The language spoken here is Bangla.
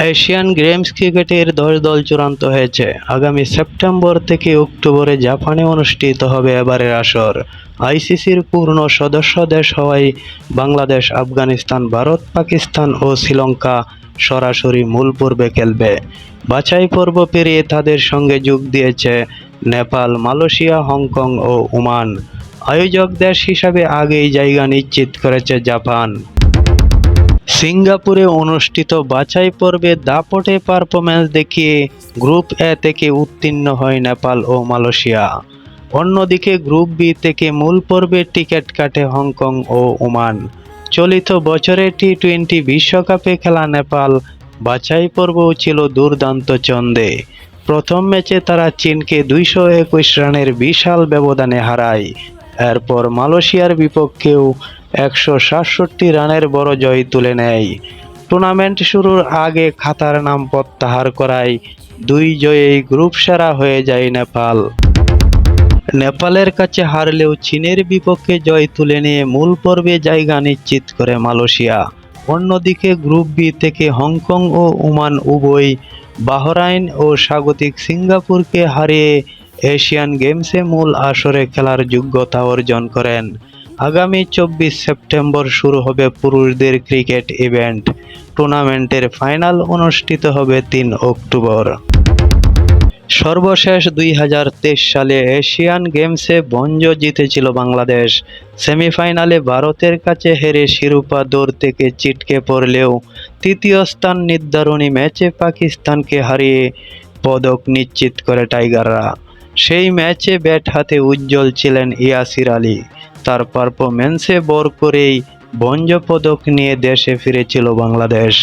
এশিয়ান গেমস ক্রিকেটের 10 দল চূড়ান্ত হয়েছে। আগামী সেপ্টেম্বর থেকে অক্টোবরে জাপানে অনুষ্ঠিত হবে এবারের আসর। আইসিসির পূর্ণ সদস্য দেশ হওয়ায় বাংলাদেশ, আফগানিস্তান, ভারত, পাকিস্তান ও শ্রীলঙ্কা সরাসরি মূল পর্বে খেলবে। বাছাই পর্ব পেরিয়ে তাদের সঙ্গে যোগ দিয়েছে নেপাল, মালয়েশিয়া, হংকং ও ওমান। আয়োজক দেশ হিসাবে আগেই জায়গা নিশ্চিত করেছে জাপান। সিঙ্গাপুরে অনুষ্ঠিত বাছাই পর্বে দাপটে পারফরম্যান্স দেখিয়ে গ্রুপ এ থেকে উত্তীর্ণ হয় নেপাল ও মালয়েশিয়া। অন্যদিকে গ্রুপ বি থেকে মূল পর্বে টিকিট কাটে হংকং ও ওমান। চলিত বছরে টি-20 বিশ্বকাপে খেলা নেপাল বাছাই পর্বও ছিল দুর্দান্ত ছন্দে। প্রথম ম্যাচে তারা চীনকে 221 রানের বিশাল ব্যবধানে হারায়। এরপর মালয়েশিয়ার বিপক্ষেও 167 রানের বড় জয় তুলে নেয়। টুর্নামেন্ট শুরুর আগে খাতার নাম প্রত্যাহার করায় 2 জয়েই গ্রুপ সেরা হয়ে যায় নেপাল। নেপালের কাছে হারলেও চীনের বিপক্ষে জয় তুলে নিয়ে মূল পর্বে জায়গা নিশ্চিত করে মালয়েশিয়া। অন্যদিকে গ্রুপ বি থেকে হংকং ও ওমান উভয় বাহরাইন ও স্বাগতিক সিঙ্গাপুরকে হারিয়ে এশিয়ান গেমসে মূল আসরে খেলার যোগ্যতা অর্জন করেন। আগামী 24 সেপ্টেম্বর শুরু হবে পুরুষদের ক্রিকেট ইভেন্ট। টুর্নামেন্টের ফাইনাল অনুষ্ঠিত হবে 3 অক্টোবর। সর্বশেষ 2023 সালে এশিয়ান গেমসে ব্রোঞ্জ জিতেছিল বাংলাদেশ। সেমিফাইনালে ভারতের কাছে হেরে শিরোপা দৌড় থেকে ছিটকে পড়লেও তৃতীয় স্থান নির্ধারণী ম্যাচে পাকিস্তানকে হারিয়ে পদক নিশ্চিত করে টাইগাররা। সেই ম্যাচে ব্যাট হাতে উজ্জ্বল ছিলেন ইয়াসির আলী। তার পারফরম্যান্সে ভর করেই ব্রোঞ্জ পদক নিয়ে দেশে ফিরেছিল বাংলাদেশ।